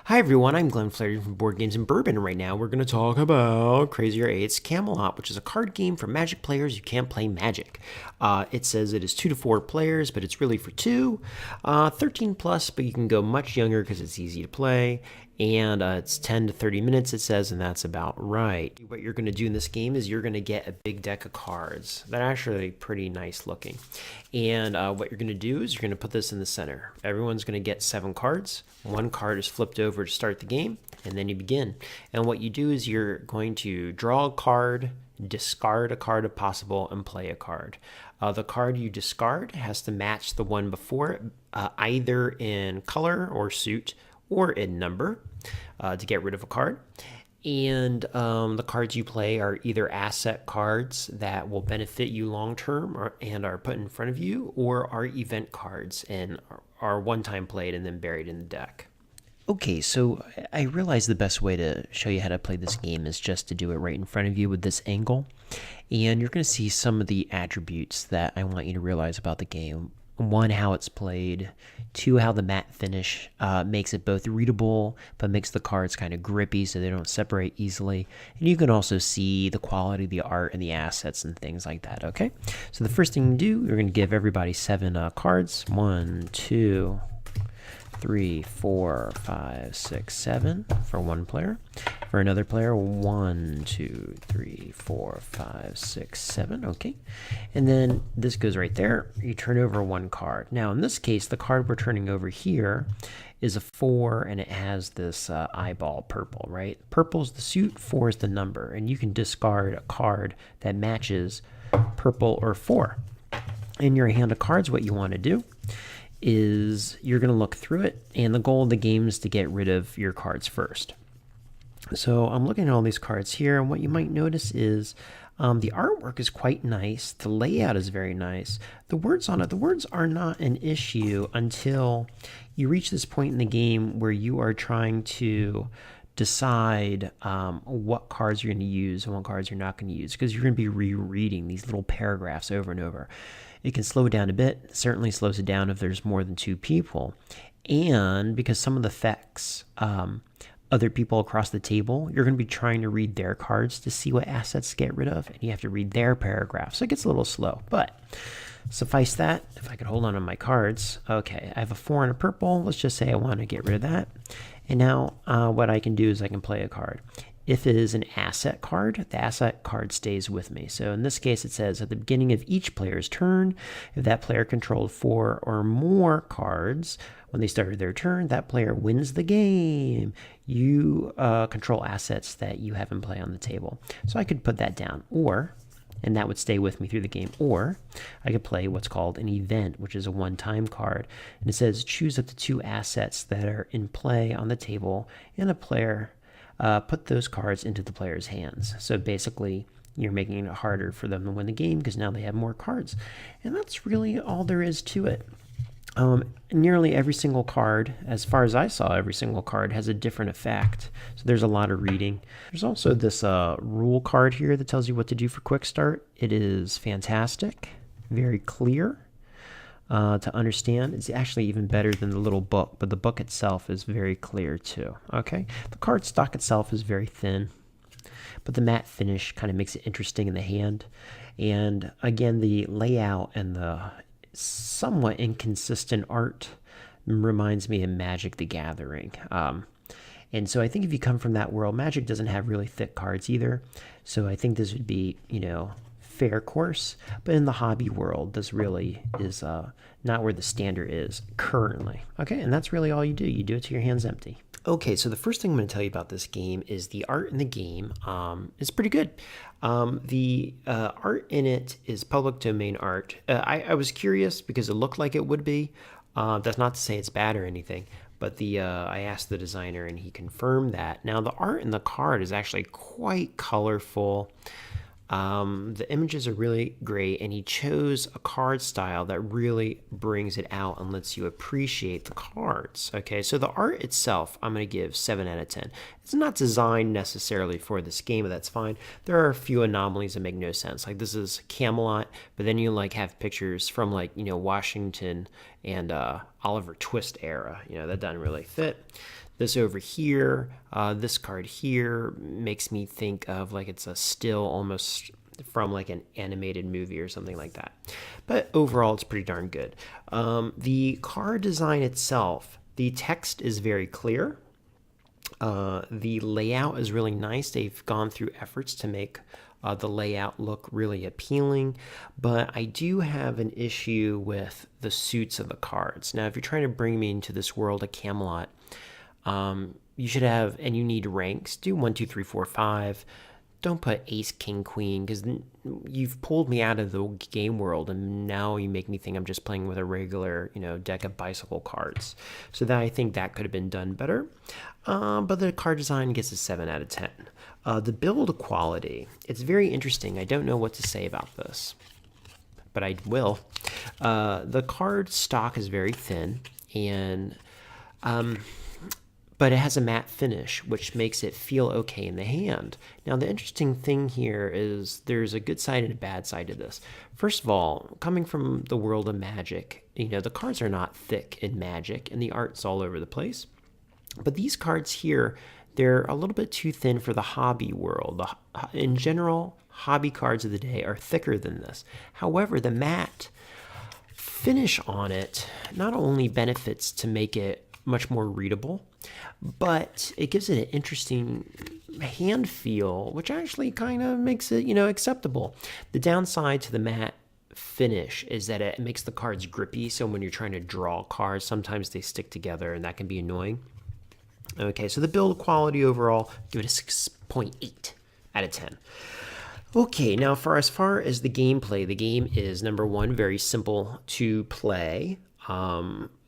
Hi everyone, I'm Glenn Flaherty from Board Games and Bourbon. Right now we're going to talk about Crazier 8's Camelot, which is a card game for Magic players who can't play Magic. It says it is 2 to 4 players, but it's really for 2. 13 plus, but you can go much younger because it's easy to play. And it's 10 to 30 minutes, it says, and that's about right. What you're going to do in this game is you're going to get a big deck of cards that are actually pretty nice looking. And what you're going to do is you're going to put this in the center. Everyone's going to get 7 cards. One card is flipped over to start the game, and then you begin. And what you do is you're going to draw a card, discard a card if possible, and play a card. The card you discard has to match the one before it, either in color or suit or in number, to get rid of a card. And the cards you play are either asset cards that will benefit you long term and are put in front of you, or are event cards and are one time played and then buried in the deck. Okay, so I realize the best way to show you how to play this game is just to do it right in front of you with this angle. And you're going to see some of the attributes that I want you to realize about the game. 1, how it's played. 2, how the matte finish makes it both readable, but makes the cards kind of grippy so they don't separate easily. And you can also see the quality of the art and the assets and things like that, okay? So the first thing you do, you're going to give everybody 7 cards. 1, 2, 3, 4, 5, 6, 7 for one player. For another player, 1, 2, 3, 4, 5, 6, 7. Okay. And then this goes right there. You turn over 1 card. Now, in this case, the card we're turning over here is a 4, and it has this eyeball purple, right? Purple is the suit, 4 is the number. And you can discard a card that matches purple or 4. In your hand of cards, what you want to do is you're going to look through it, and the goal of the game is to get rid of your cards first. So I'm looking at all these cards here, and what you might notice is the artwork is quite nice. The layout is very nice. The words on it, the words are not an issue until you reach this point in the game where you are trying to decide what cards you're going to use and what cards you're not going to use, because you're going to be rereading these little paragraphs over and over. It can slow it down a bit. It certainly slows it down if there's more than 2 people. And because some of the effects, other people across the table, you're going to be trying to read their cards to see what assets to get rid of, and you have to read their paragraphs. So it gets a little slow, but suffice that, if I could hold on to my cards. Okay, I have a 4 and a purple. Let's just say I want to get rid of that. And now what I can do is I can play a card. If it is an asset card, the asset card stays with me. So in this case, it says at the beginning of each player's turn, if that player controlled 4 or more cards when they started their turn, that player wins the game. You control assets that you have in play on the table. So I could put that down, and that would stay with me through the game. Or I could play what's called an event, which is a one-time card. And it says choose up to 2 assets that are in play on the table, and a player put those cards into the player's hands. So basically, you're making it harder for them to win the game because now they have more cards. And that's really all there is to it. Nearly every single card, as far as I saw, every single card has a different effect. So there's a lot of reading. There's also this rule card here that tells you what to do for quick start. It is fantastic, very clear to understand. It's actually even better than the little book, but the book itself is very clear too. Okay, the card stock itself is very thin, but the matte finish kind of makes it interesting in the hand. And again, the layout and the somewhat inconsistent art reminds me of Magic the Gathering. And so I think if you come from that world, Magic doesn't have really thick cards either. So I think this would be, fair course. But in the hobby world, this really is not where the standard is currently. Okay, and that's really all you do. You do it till your hand's empty. Okay, so the first thing I'm going to tell you about this game is the art in the game is pretty good. The art in it is public domain art. I was curious because it looked like it would be. That's not to say it's bad or anything, but I asked the designer and he confirmed that. Now, the art in the card is actually quite colorful. The images are really great, and he chose a card style that really brings it out and lets you appreciate the cards. Okay, so the art itself, I'm going to give 7 out of 10. It's not designed necessarily for this game, but that's fine. There are a few anomalies that make no sense. Like this is Camelot, but then you have pictures from Washington and Oliver Twist era. That doesn't really fit. This over here, this card here makes me think of like it's a still almost from like an animated movie or something like that. But overall, it's pretty darn good. The card design itself, the text is very clear. The layout is really nice. They've gone through efforts to make the layout look really appealing, but I do have an issue with the suits of the cards. Now, if you're trying to bring me into this world of Camelot, you should have, and you need ranks. Do 1, 2, 3, 4, 5. Don't put ace, king, queen, because you've pulled me out of the game world, and now you make me think I'm just playing with a regular, deck of bicycle cards. So that I think that could have been done better. But the card design gets a 7 out of 10. The build quality, it's very interesting. I don't know what to say about this, but I will. The card stock is very thin, and but it has a matte finish, which makes it feel okay in the hand. Now, the interesting thing here is there's a good side and a bad side to this. First of all, coming from the world of Magic, the cards are not thick in Magic, and the art's all over the place. But these cards here, they're a little bit too thin for the hobby world. In general, hobby cards of the day are thicker than this. However, the matte finish on it not only benefits to make it much more readable, but it gives it an interesting hand feel, which actually kind of makes it, acceptable. The downside to the matte finish is that it makes the cards grippy, so when you're trying to draw cards, sometimes they stick together, and that can be annoying. Okay, so the build quality overall, give it a 6.8 out of 10. Okay, now as far as the gameplay, the game is, number one, very simple to play.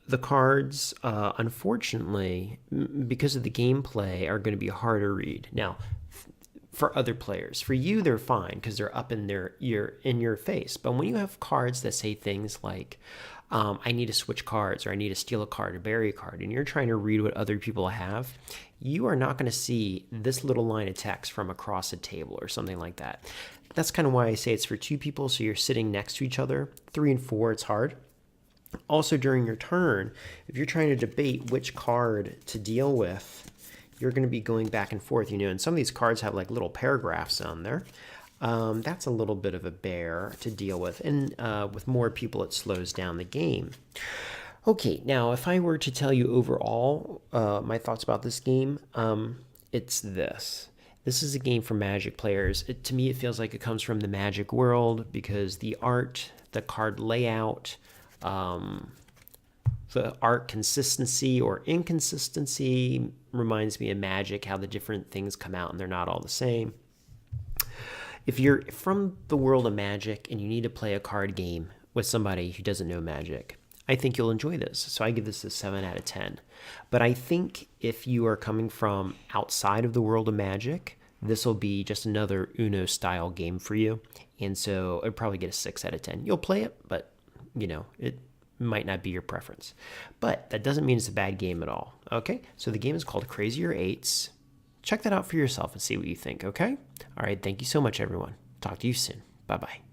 The cards, unfortunately, because of the gameplay, are going to be hard to read. Now, for other players, for you, they're fine because they're up in your face. But when you have cards that say things like, I need to switch cards, or I need to steal a card or bury a card, and you're trying to read what other people have, you are not going to see this little line of text from across a table or something like that. That's kind of why I say it's for 2 people, so you're sitting next to each other. 3 and 4, it's hard. Also, during your turn, if you're trying to debate which card to deal with, you're going to be going back and forth, and some of these cards have like little paragraphs on there. That's a little bit of a bear to deal with, and with more people, it slows down the game. Okay, now if I were to tell you overall my thoughts about this game, it's this. This is a game for Magic players. To me, it feels like it comes from the Magic world because the art, the card layout, the art consistency or inconsistency reminds me of Magic, how the different things come out and they're not all the same. If you're from the world of Magic and you need to play a card game with somebody who doesn't know Magic, I think you'll enjoy this. So I give this a 7 out of 10. But I think if you are coming from outside of the world of Magic, this will be just another Uno style game for you. And so I'd probably get a 6 out of 10. You'll play it, but it might not be your preference. But that doesn't mean it's a bad game at all. Okay, so the game is called CRAZIER 8s. Check that out for yourself and see what you think, okay? All right, thank you so much, everyone. Talk to you soon. Bye-bye.